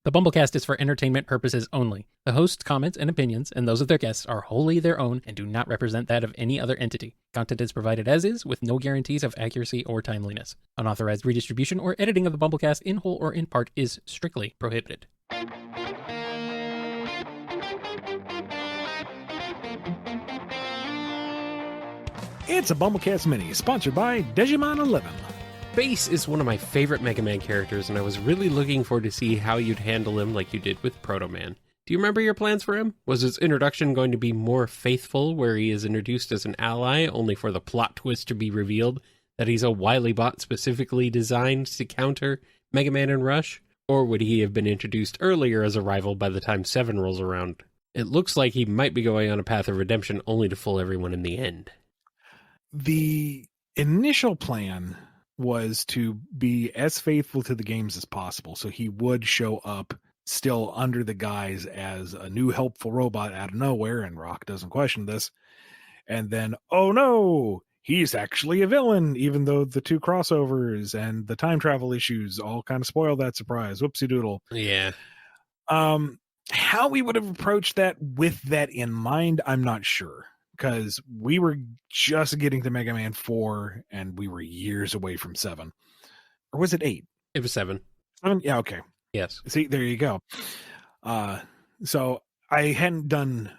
The BumbleKast is for entertainment purposes only. The host's comments and opinions, and those of their guests, are wholly their own and do not represent that of any other entity. Content is provided as is, with no guarantees of accuracy or timeliness. Unauthorized redistribution or editing of the BumbleKast in whole or in part is strictly prohibited. It's a BumbleKast Mini, sponsored by Digimon 11. Bass is one of my favorite Mega Man characters, and I was really looking forward to see how you'd handle him like you did with Proto Man. Do you remember your plans for him? Was his introduction going to be more faithful, where he is introduced as an ally, only for the plot twist to be revealed that he's a wily bot specifically designed to counter Mega Man and Rush? Or would he have been introduced earlier as a rival by the time 7 rolls around? It looks like he might be going on a path of redemption only to fool everyone in the end. The initial plan was to be as faithful to the games as possible, so he would show up still under the guise as a new helpful robot out of nowhere, and Rock doesn't question this. And then, oh no, he's actually a villain, even though the 2 crossovers and the time travel issues all kind of spoil that surprise. Whoopsie doodle. Yeah. How we would have approached that with that in mind, I'm not sure. Because we were just getting to Mega Man 4, and we were years away from 7. Or was it 8? It was 7. 7? Yeah, okay. Yes. See, there you go. So I hadn't done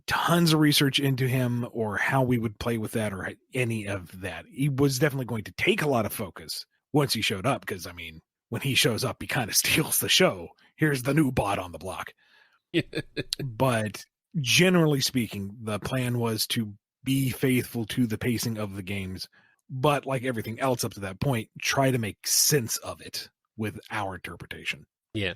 tons of research into him or how we would play with that or any of that. He was definitely going to take a lot of focus once he showed up, because, I mean, when he shows up, he kind of steals the show. Here's the new bot on the block. But generally speaking, the plan was to be faithful to the pacing of the games, but like everything else up to that point, try to make sense of it with our interpretation. Yeah.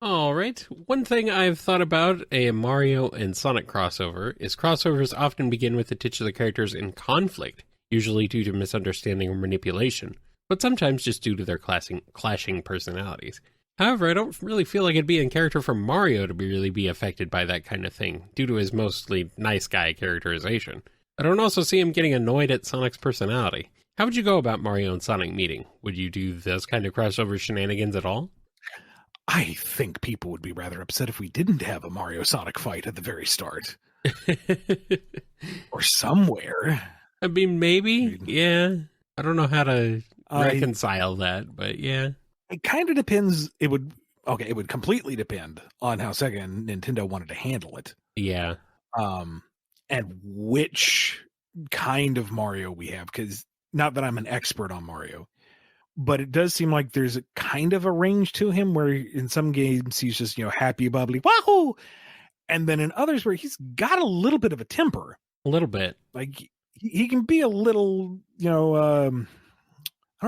All right. One thing I've thought about a Mario and Sonic crossover is crossovers often begin with the titular characters in conflict, usually due to misunderstanding or manipulation, but sometimes just due to their clashing personalities. However, I don't really feel like it'd be in character for Mario to really be affected by that kind of thing, due to his mostly nice guy characterization. I don't also see him getting annoyed at Sonic's personality. How would you go about Mario and Sonic meeting? Would you do those kind of crossover shenanigans at all? I think people would be rather upset if we didn't have a Mario-Sonic fight at the very start. Or somewhere. I mean, maybe, yeah. I don't know how to reconcile that, but yeah. It kind of depends. It would completely depend on how Sega and Nintendo wanted to handle it. Yeah. And which kind of Mario we have, because not that I'm an expert on Mario, but it does seem like there's a kind of a range to him where in some games he's just, happy, bubbly, wahoo! And then in others where he's got a little bit of a temper. A little bit. Like he can be a little, I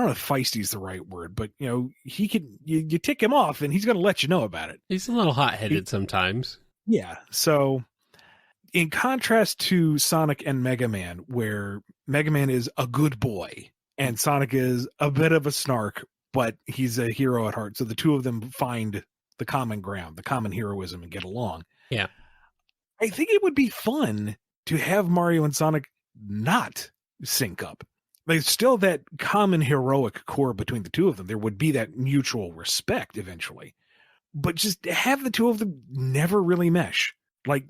don't know if feisty is the right word, but he can. You tick him off, and he's going to let you know about it. He's a little hot-headed sometimes. Yeah. So, in contrast to Sonic and Mega Man, where Mega Man is a good boy and Sonic is a bit of a snark, but he's a hero at heart. So the two of them find the common ground, the common heroism, and get along. Yeah. I think it would be fun to have Mario and Sonic not sync up. There's still that common heroic core between the two of them. There would be that mutual respect eventually. But just have the two of them never really mesh. Like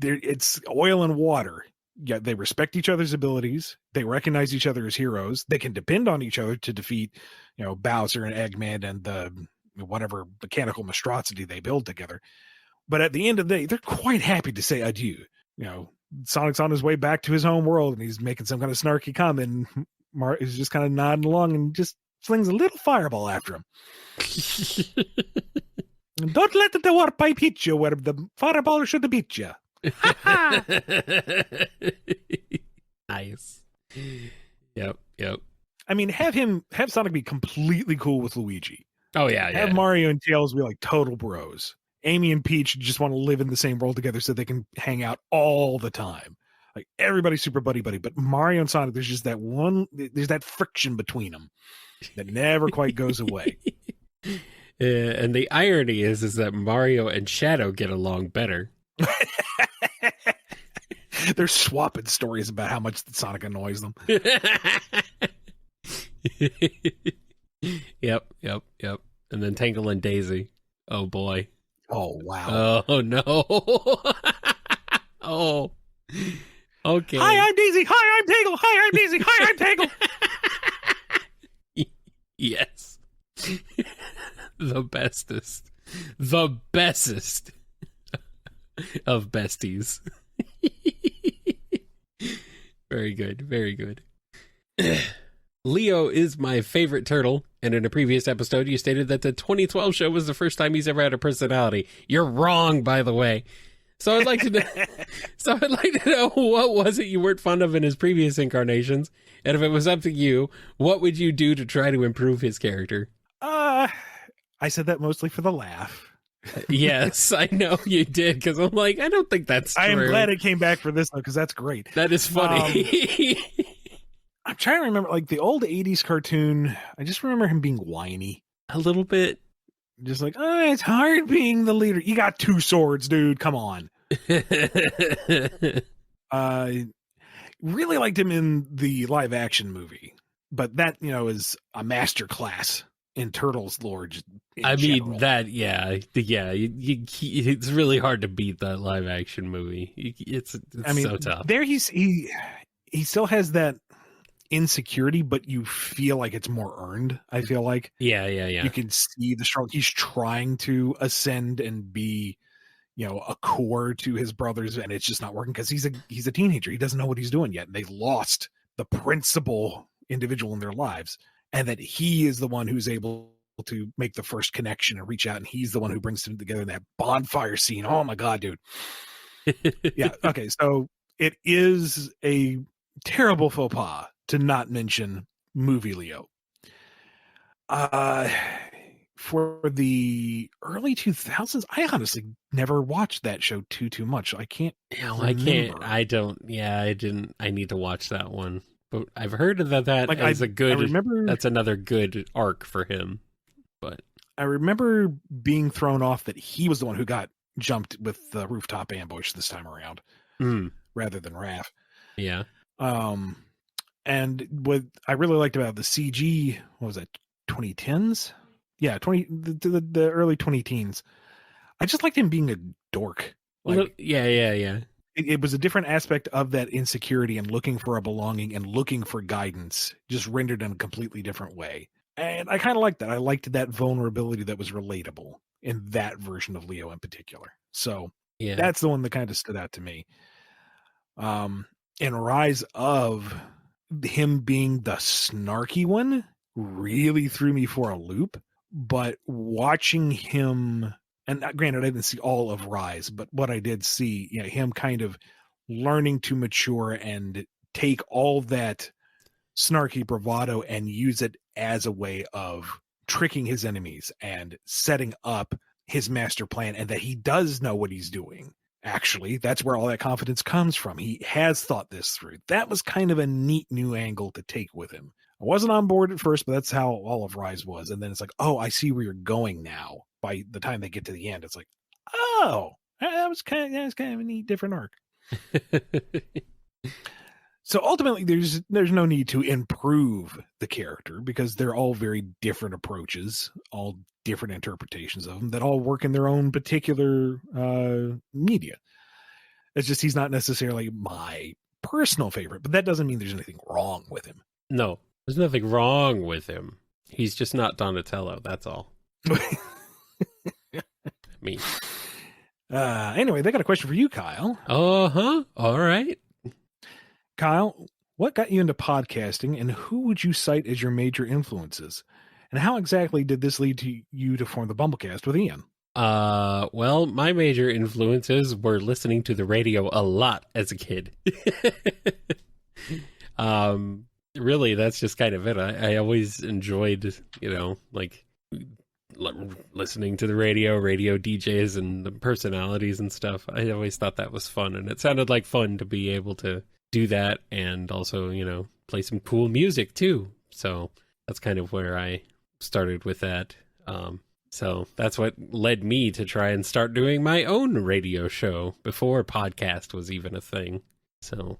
it's oil and water. Yeah, they respect each other's abilities. They recognize each other as heroes. They can depend on each other to defeat, Bowser and Eggman and the whatever mechanical monstrosity they build together. But at the end of the day, they're quite happy to say adieu. Sonic's on his way back to his home world, and he's making some kind of snarky comment. And is just kind of nodding along and just flings a little fireball after him. Don't let the warp pipe hit you where the fireball should have beat you. Nice. Yep. I mean, have Sonic be completely cool with Luigi. Oh, yeah. Have Mario and Tails be like total bros. Amy and Peach just want to live in the same world together so they can hang out all the time. Like everybody's super buddy. But Mario and Sonic, there's that friction between them that never quite goes away. And the irony is that Mario and Shadow get along better. They're swapping stories about how much Sonic annoys them. Yep. And then Tangle and Daisy. Oh, boy. Oh, wow. Oh, no. Oh, okay. Hi, I'm Daisy. Hi, I'm Tangle. Hi, I'm Daisy. Hi, I'm Tangle. Yes. The bestest. The bestest of besties. Very good. Very good. Leo is my favorite turtle, and in a previous episode, you stated that the 2012 show was the first time he's ever had a personality. You're wrong, by the way. So I'd like to know what was it you weren't fond of in his previous incarnations, and if it was up to you, what would you do to try to improve his character? I said that mostly for the laugh. Yes, I know you did, because I'm like, I don't think that's true. I am glad it came back for this one, because that's great. That is funny. I'm trying to remember, like, the old 80s cartoon, I just remember him being whiny. A little bit. Just like, oh, it's hard being the leader. You got 2 swords, dude. Come on. Really liked him in the live action movie, but that, is a master class in Turtles lore. It's really hard to beat that live action movie. It's so tough. There he still has that insecurity, but you feel like it's more earned. I feel like you can see the struggle. He's trying to ascend and be a core to his brothers, and it's just not working because he's a teenager. He doesn't know what he's doing yet. They lost the principal individual in their lives, and that he is the one who's able to make the first connection and reach out, and he's the one who brings them together in that bonfire scene. Oh my god, dude. Yeah, okay, so it is a terrible faux pas to not mention movie Leo. For the early 2000s, I honestly never watched that show too much. I can't. I didn't. I need to watch that one. But I've heard that is a good. That's another good arc for him. But I remember being thrown off that he was the one who got jumped with the rooftop ambush this time around, rather than Raph. Yeah. And what I really liked about the CG, what was that, 2010s? Yeah, the early 2010s. I just liked him being a dork. Like, yeah. It was a different aspect of that insecurity and looking for a belonging and looking for guidance, just rendered in a completely different way. And I kind of liked that. I liked that vulnerability that was relatable in that version of Leo in particular. So that's the one that kind of stood out to me. And Rise of him being the snarky one really threw me for a loop. But watching him, and granted, I didn't see all of Rise, but what I did see, him kind of learning to mature and take all that snarky bravado and use it as a way of tricking his enemies and setting up his master plan, and that he does know what he's doing. Actually, that's where all that confidence comes from. He has thought this through. That was kind of a neat new angle to take with him. I wasn't on board at first, but that's how all of Rise was. And then it's like, oh, I see where you're going now. By the time they get to the end, it's like, oh, that was kind of a neat, different arc. So ultimately, there's no need to improve the character because they're all very different approaches, all different interpretations of them that all work in their own particular media. It's just he's not necessarily my personal favorite, but that doesn't mean there's anything wrong with him. No. There's nothing wrong with him. He's just not Donatello, that's all. Anyway, they got a question for you, Kyle. Uh-huh. All right. Kyle, what got you into podcasting, and who would you cite as your major influences? And how exactly did this lead to you to form the BumbleKast with Ian? Well, my major influences were listening to the radio a lot as a kid. Really, that's just kind of it. I always enjoyed, listening to the radio DJs and the personalities and stuff. I always thought that was fun, and it sounded like fun to be able to do that and also, play some cool music too. So that's kind of where I started with that. So that's what led me to try and start doing my own radio show before podcast was even a thing. So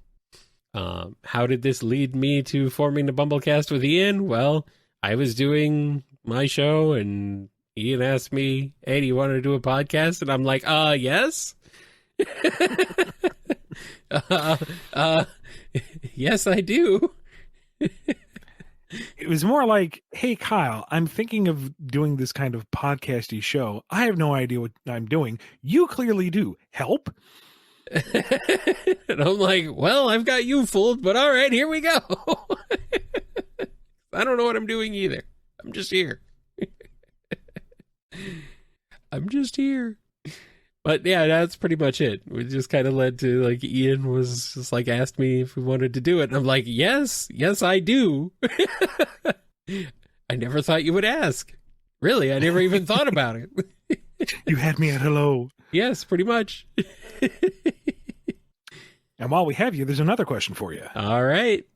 how did this lead me to forming the BumbleKast with Ian? Well, I was doing my show and Ian asked me, hey, do you want to do a podcast? And I'm like, yes. uh, uh, yes, I do. It was more like, hey, Kyle, I'm thinking of doing this kind of podcasty show. I have no idea what I'm doing. You clearly do. Help? And I'm like, well, I've got you fooled, but all right, here we go. I don't know what I'm doing either. I'm just here. I'm just here. But yeah, that's pretty much it. We just kind of led to, like, Ian was just like, asked me if we wanted to do it. And I'm like, yes, I do. I never thought you would ask. Really, I never even thought about it. You had me at hello. Yes, pretty much. And while we have you, there's another question for you. All right.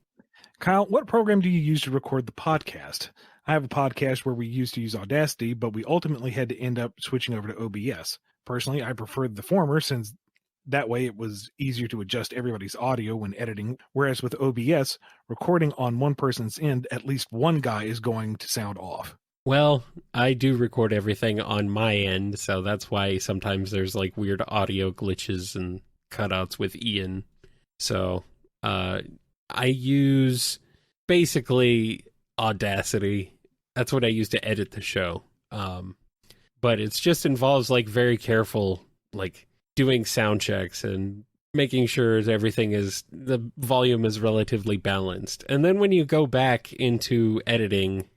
Kyle, what program do you use to record the podcast? I have a podcast where we used to use Audacity, but we ultimately had to end up switching over to OBS. Personally, I preferred the former since that way it was easier to adjust everybody's audio when editing, whereas with OBS, recording on one person's end, at least one guy is going to sound off. Well, I do record everything on my end, so that's why sometimes there's like weird audio glitches and cutouts with Ian. So I use basically Audacity. That's what I use to edit the show. But it's just involves like very careful, like doing sound checks and making sure everything is, the volume is relatively balanced. And then when you go back into editing,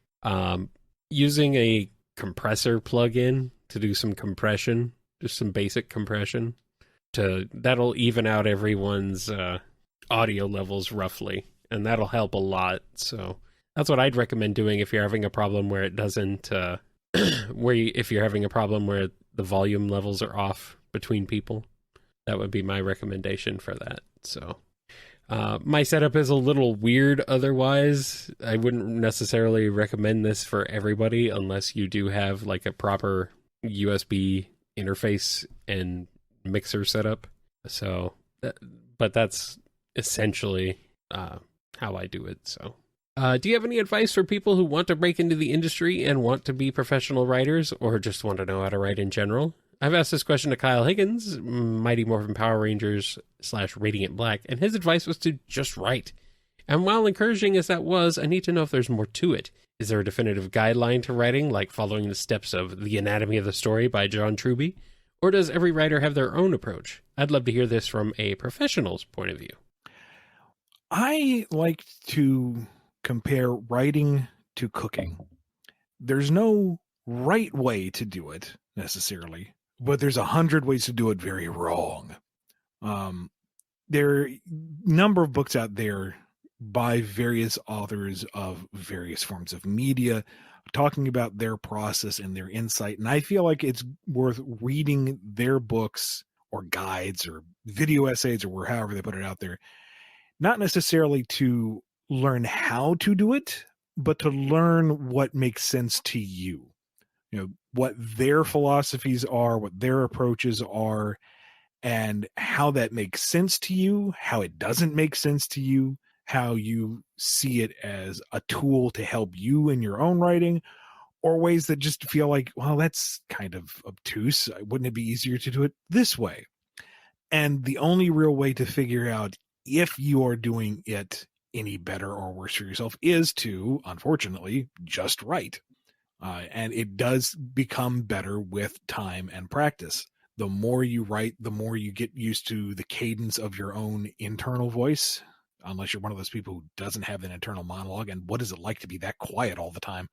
using a compressor plugin to do some compression, just some basic compression, that'll even out everyone's audio levels roughly, and that'll help a lot. So that's what I'd recommend doing if you're having a problem where it doesn't, if you're having a problem where the volume levels are off between people. That would be my recommendation for that. So my setup is a little weird otherwise. I wouldn't necessarily recommend this for everybody unless you do have like a proper USB interface and mixer setup. So, but that's essentially how I do it. So, do you have any advice for people who want to break into the industry and want to be professional writers or just want to know how to write in general? I've asked this question to Kyle Higgins, Mighty Morphin Power Rangers / Radiant Black, and his advice was to just write. And while encouraging as that was, I need to know if there's more to it. Is there a definitive guideline to writing, like following the steps of The Anatomy of the Story by John Truby? Or does every writer have their own approach? I'd love to hear this from a professional's point of view. I like to compare writing to cooking. There's no right way to do it necessarily, but there's 100 ways to do it very wrong. There are a number of books out there by various authors of various forms of media talking about their process and their insight. And I feel like it's worth reading their books or guides or video essays or however they put it out there, not necessarily to learn how to do it, but to learn what makes sense to you. You know, what their philosophies are, what their approaches are, and how that makes sense to you, how it doesn't make sense to you, how you see it as a tool to help you in your own writing, or ways that just feel like, well, that's kind of obtuse. Wouldn't it be easier to do it this way? And the only real way to figure out if you are doing it any better or worse for yourself is to, unfortunately, just write. And it does become better with time and practice. The more you write, the more you get used to the cadence of your own internal voice, unless you're one of those people who doesn't have an internal monologue. And what is it like to be that quiet all the time?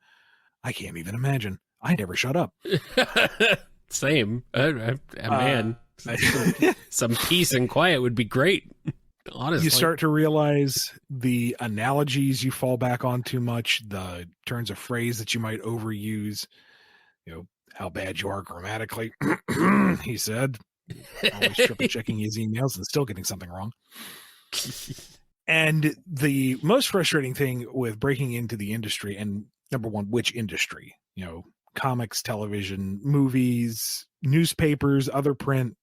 I can't even imagine. I never shut up. Same. Man, some peace and quiet would be great. Honestly. You start to realize the analogies you fall back on too much, the turns of phrase that you might overuse, you know, how bad you are grammatically, he said, always triple checking his emails and still getting something wrong. And the most frustrating thing with breaking into the industry, and number one, which industry, you know, comics, television, movies, newspapers, other print,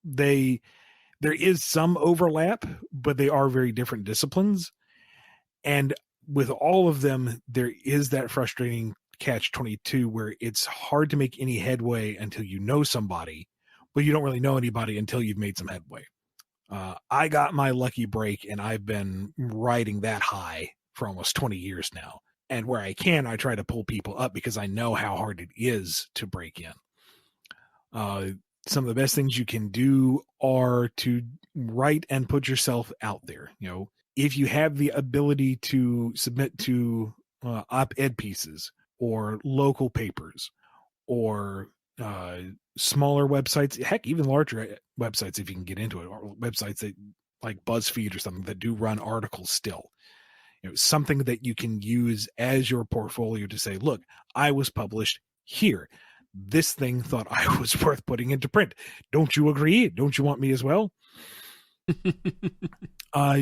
there is some overlap, but they are very different disciplines. And with all of them, there is that frustrating catch-22 where it's hard to make any headway until you know somebody, but you don't really know anybody until you've made some headway. I got my lucky break, and I've been riding that high for almost 20 years now. And where I can, I try to pull people up because I know how hard it is to break in. Some of the best things you can do are to write and put yourself out there. You know, if you have the ability to submit to op-ed pieces or local papers or smaller websites, heck, even larger websites if you can get into it, or websites that like BuzzFeed or something that do run articles still. You know, something that you can use as your portfolio to say, look, I was published here. This thing thought I was worth putting into print. Don't you agree? Don't you want me as well?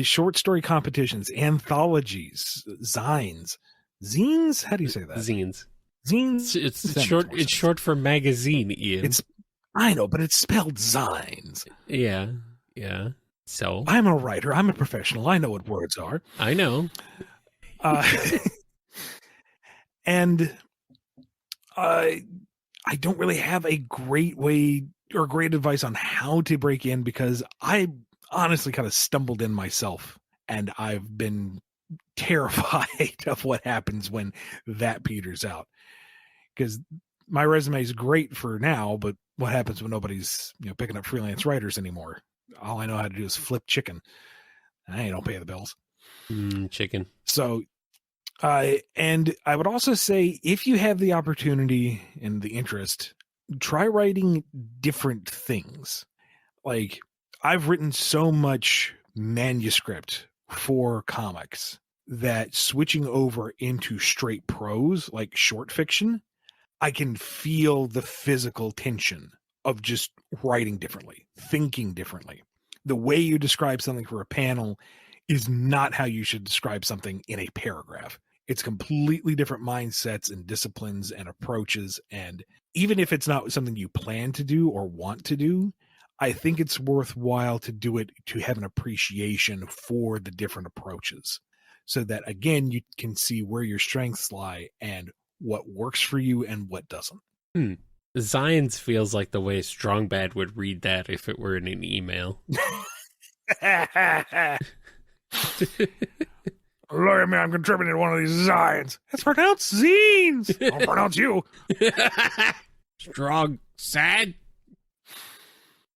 Short story competitions, anthologies, zines. How do you say that? Zines. It's short. It's short for magazine, Ian. I know, but it's spelled zines. Yeah. So I'm a writer. I'm a professional. I know what words are. I know. And I don't really have a great way or great advice on how to break in because I honestly kind of stumbled in myself, and I've been terrified of what happens when that peters out. Because my resume is great for now, but what happens when nobody's picking up freelance writers anymore? All I know how to do is flip chicken. I don't pay the bills. Chicken. So, and I would also say if you have the opportunity and the interest, try writing different things. Like I've written so much manuscript for comics that switching over into straight prose, like short fiction, I can feel the physical tension of just writing differently, thinking differently. The way you describe something for a panel is not how you should describe something in a paragraph. It's completely different mindsets and disciplines and approaches. And even if it's not something you plan to do or want to do, I think it's worthwhile to do it to have an appreciation for the different approaches so that, again, you can see where your strengths lie and what works for you and what doesn't. Zines feels like the way Strong Bad would read that if it were in an email. Look at me, I'm contributing to one of these zines. It's pronounced zines. I'll pronounce you. Strong Sad.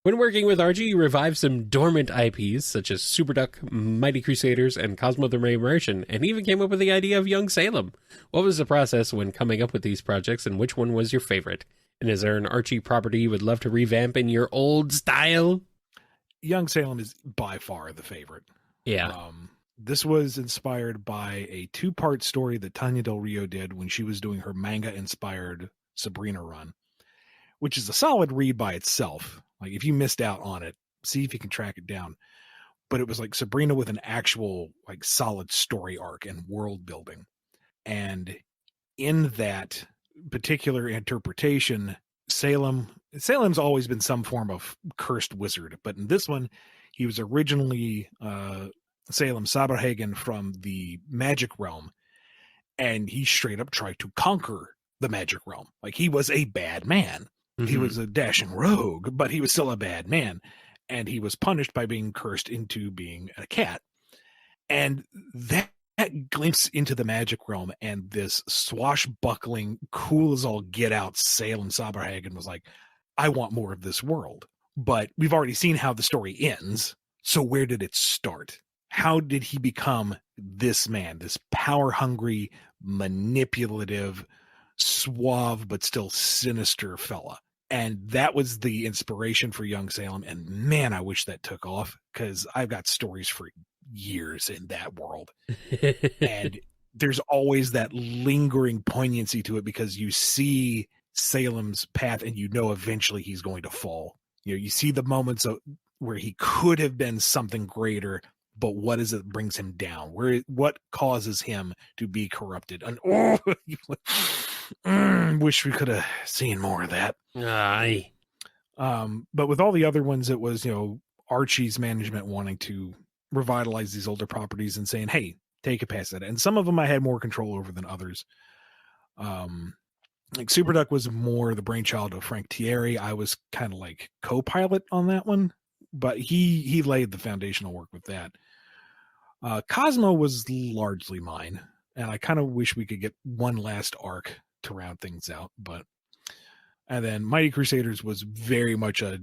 When working with Archie, you revive some dormant IPs such as Super Duck, Mighty Crusaders, and Cosmo the Ray Martian, and even came up with the idea of Young Salem. What was the process when coming up with these projects, and which one was your favorite? And is there an Archie property you would love to revamp in your old style? Young Salem is by far the favorite. Yeah. This was inspired by a 2-part story that Tanya Del Rio did when she was doing her manga-inspired Sabrina run, which is a solid read by itself. Like, if you missed out on it, see if you can track it down. But it was like Sabrina with an actual, like, solid story arc and world building. And in that particular interpretation, Salem's always been some form of cursed wizard. But in this one, he was originally Salem Saberhagen from the magic realm. And he straight up tried to conquer the magic realm. Like, he was a bad man. Mm-hmm. He was a dashing rogue, but he was still a bad man. And he was punished by being cursed into being a cat. And that glimpse into the magic realm and this swashbuckling, cool as all get out Salem Saberhagen was like, I want more of this world. But we've already seen how the story ends. So where did it start? How did he become this man, this power-hungry, manipulative, suave, but still sinister fella? And that was the inspiration for Young Salem. And man, I wish that took off because I've got stories for years in that world. And there's always that lingering poignancy to it because you see Salem's path and you know eventually he's going to fall. You see the moments where he could have been something greater, but what is it that brings him down? What causes him to be corrupted? And wish we could have seen more of that. Aye. But with all the other ones, it was, Archie's management wanting to revitalize these older properties and saying, hey, take a pass at it. And some of them I had more control over than others. Like Super Duck was more the brainchild of Frank Thierry. I was kind of like co-pilot on that one, but he laid the foundational work with that. Cosmo was largely mine, and I kind of wish we could get one last arc to round things out. And then Mighty Crusaders was very much a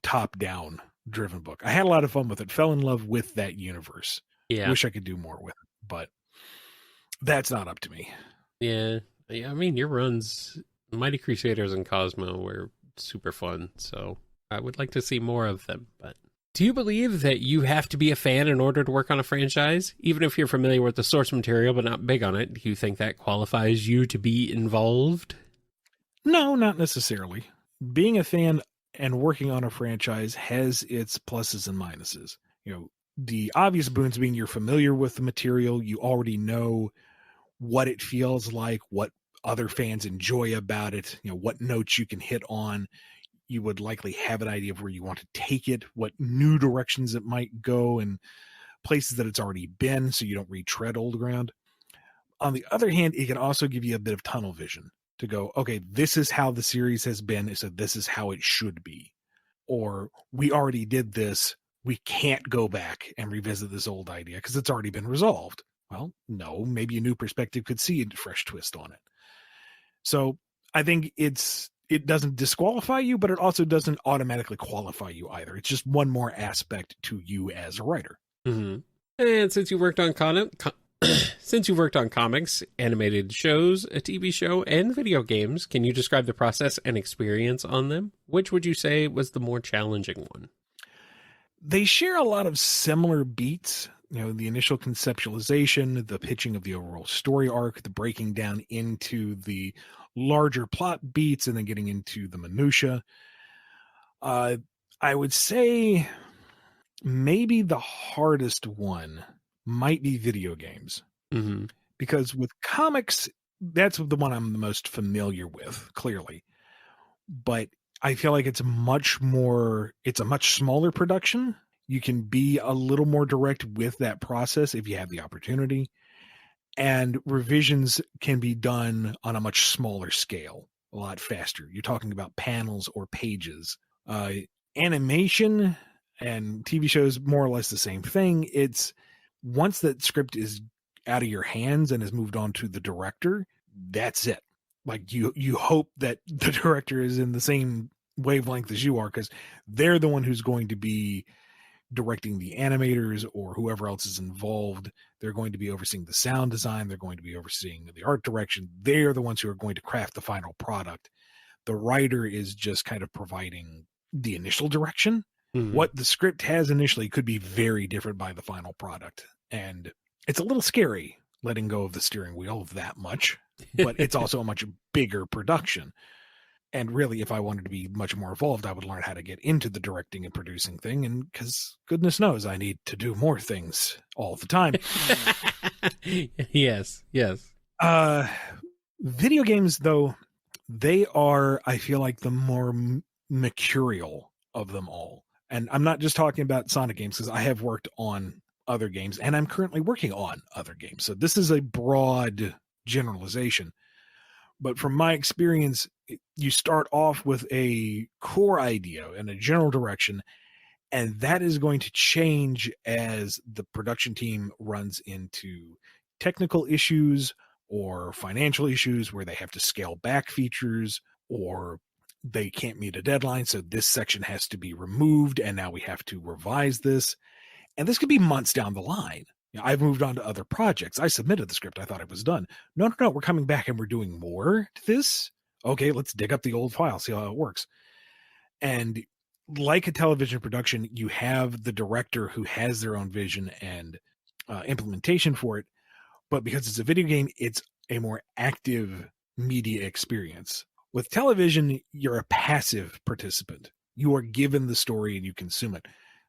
top-down driven book. I had a lot of fun with it. Fell in love with that universe. Yeah. Wish I could do more with it, but that's not up to me. Yeah. I mean, your runs, Mighty Crusaders and Cosmo, were super fun, so I would like to see more of them. But do you believe that you have to be a fan in order to work on a franchise? Even if you're familiar with the source material but not big on it, do you think that qualifies you to be involved? No, not necessarily. Being a fan and working on a franchise has its pluses and minuses. The obvious boons being you're familiar with the material, you already know what it feels like, what other fans enjoy about it, what notes you can hit on. You would likely have an idea of where you want to take it, what new directions it might go, and places that it's already been, so you don't retread old ground. On the other hand, it can also give you a bit of tunnel vision to go, okay, this is how the series has been, so this is how it should be. Or we already did this, we can't go back and revisit this old idea because it's already been resolved. Well, no, maybe a new perspective could see a fresh twist on it. So I think it doesn't disqualify you, but it also doesn't automatically qualify you either. It's just one more aspect to you as a writer. Mm-hmm. And since you worked on comics, animated shows, a TV show, and video games, can you describe the process and experience on them? Which would you say was the more challenging one? They share a lot of similar beats. The initial conceptualization, the pitching of the overall story arc, the breaking down into the larger plot beats, and then getting into the minutia. I would say maybe the hardest one might be video games. Mm-hmm. Because with comics, that's the one I'm the most familiar with, clearly. But I feel like it's a much smaller production. You can be a little more direct with that process if you have the opportunity. And revisions can be done on a much smaller scale, a lot faster. You're talking about panels or pages. Animation and TV shows, more or less the same thing. It's once that script is out of your hands and has moved on to the director, that's it. Like you hope that the director is in the same wavelength as you are, because they're the one who's going to be directing the animators or whoever else is involved. They're going to be overseeing the sound design. They're going to be overseeing the art direction. They're the ones who are going to craft the final product. The writer is just kind of providing the initial direction. Mm-hmm. What the script has initially could be very different by the final product. And it's a little scary letting go of the steering wheel that much, but it's also a much bigger production. And really, if I wanted to be much more involved, I would learn how to get into the directing and producing thing. And because goodness knows, I need to do more things all the time. Yes. Video games, though, they are, I feel like, the more mercurial of them all. And I'm not just talking about Sonic games, because I have worked on other games and I'm currently working on other games. So this is a broad generalization. But from my experience, you start off with a core idea and a general direction, and that is going to change as the production team runs into technical issues or financial issues where they have to scale back features, or they can't meet a deadline, so this section has to be removed, and now we have to revise this. And this could be months down the line. I've moved on to other projects. I submitted the script. I thought it was done. No, we're coming back and we're doing more to this. Okay, let's dig up the old file, see how it works. And like a television production, you have the director who has their own vision and implementation for it. But because it's a video game, it's a more active media experience. With television, you're a passive participant. You are given the story and you consume it.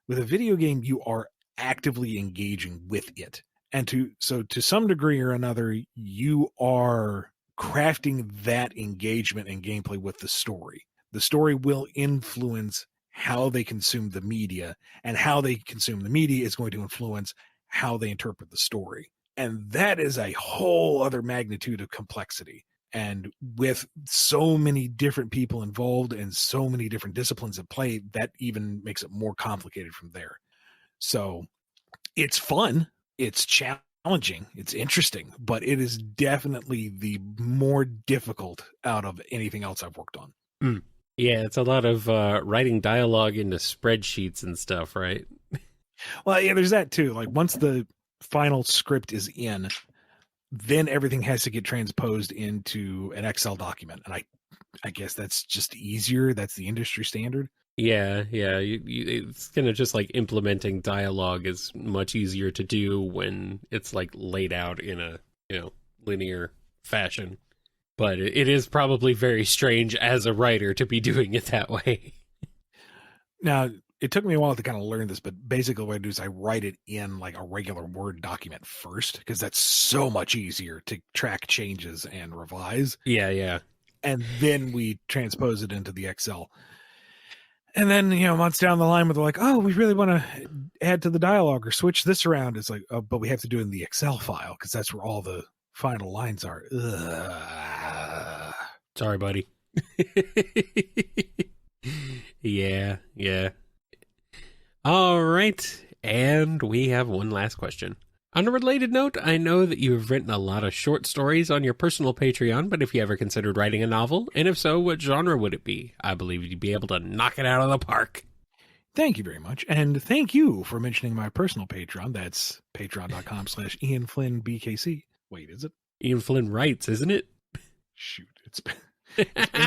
With a video game, you are actively engaging with it. And to some degree or another, you are crafting that engagement and gameplay with the story. The story will influence how they consume the media, and how they consume the media is going to influence how they interpret the story. And that is a whole other magnitude of complexity. And with so many different people involved and so many different disciplines at play, that even makes it more complicated from there. So it's fun, it's challenging, it's interesting, but it is definitely the more difficult out of anything else I've worked on. Yeah, it's a lot of writing dialogue into spreadsheets and stuff, right? Well, yeah, there's that too. Like once the final script is in, then everything has to get transposed into an Excel document. And I guess that's just easier. That's the industry standard. Yeah. It's kind of just like implementing dialogue is much easier to do when it's like laid out in a, linear fashion. But it is probably very strange as a writer to be doing it that way. Now, it took me a while to kind of learn this, but basically what I do is I write it in like a regular Word document first, because that's so much easier to track changes and revise. Yeah. And then we transpose it into the Excel. And then, months down the line, they're like, oh, we really want to add to the dialogue or switch this around. It's like, oh, but we have to do it in the Excel file because that's where all the final lines are. Ugh. Sorry, buddy. Yeah. All right. And we have one last question. On a related note, I know that you have written a lot of short stories on your personal Patreon, but if you ever considered writing a novel, and if so, what genre would it be? I believe you'd be able to knock it out of the park. Thank you very much. And thank you for mentioning my personal Patreon. That's patreon.com/IanFlynnBKC. Wait, is it? Ian Flynn writes, isn't it? Shoot. It's been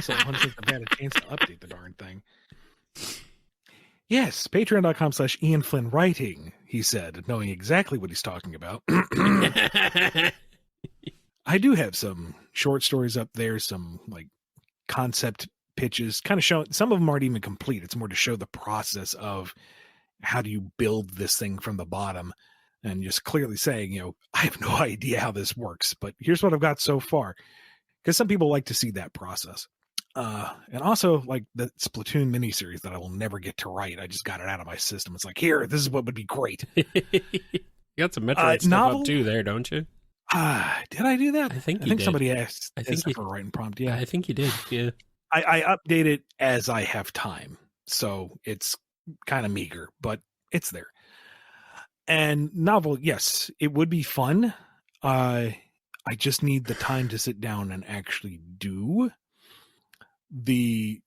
so long since I've had a chance to update the darn thing. Yes, patreon.com/IanFlynnWriting, he said, knowing exactly what he's talking about. I do have some short stories up there, some like concept pitches, kind of showing, some of them aren't even complete. It's more to show the process of how do you build this thing from the bottom, and just clearly saying, I have no idea how this works, but here's what I've got so far. Because some people like to see that process. And also like the Splatoon miniseries that I will never get to write. I just got it out of my system. It's like, here, this is what would be great. You got some Metroid stuff up too there, don't you? Did I do that? I think somebody asked for a writing prompt. Yeah, I think you did. Yeah. I update it as I have time. So it's kind of meager, but it's there. And novel, yes, it would be fun. I just need the time to sit down and actually do. The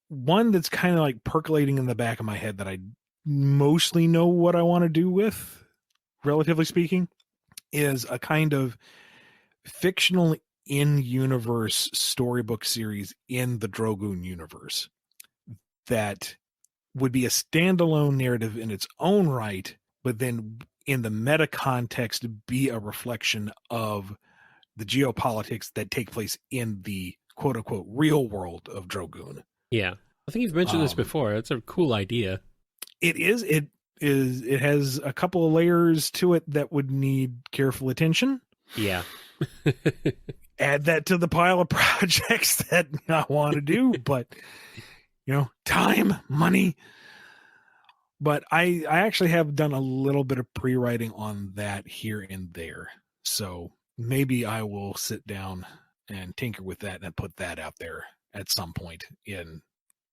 one that's kind of like percolating in the back of my head that I mostly know what I want to do with, relatively speaking, is a kind of fictional in-universe storybook series in the Drogoon universe that would be a standalone narrative in its own right, but then in the meta context be a reflection of the geopolitics that take place in the quote-unquote real world of Drogoon. Yeah. I think you've mentioned this before. It's a cool idea. It is. It has a couple of layers to it that would need careful attention. Yeah. Add that to the pile of projects that I want to do, but time, money. But I actually have done a little bit of pre-writing on that here and there. So maybe I will sit down and tinker with that and put that out there at some point in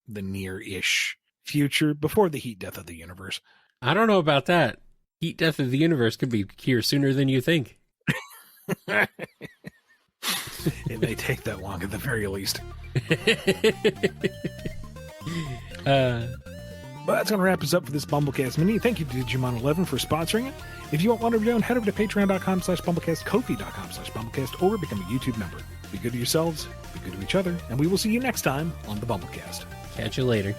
the near-ish future before the heat death of the universe. I don't know about that. Heat death of the universe could be here sooner than you think. It may take that long at the very least. But that's going to wrap us up for this BumbleKast Mini. Thank you to Digimon11 for sponsoring it. If you want one of your own, head over to patreon.com/BumbleKast, Ko-fi.com/BumbleKast, or become a YouTube member. Be good to yourselves, be good to each other, and we will see you next time on the BumbleKast. Catch you later.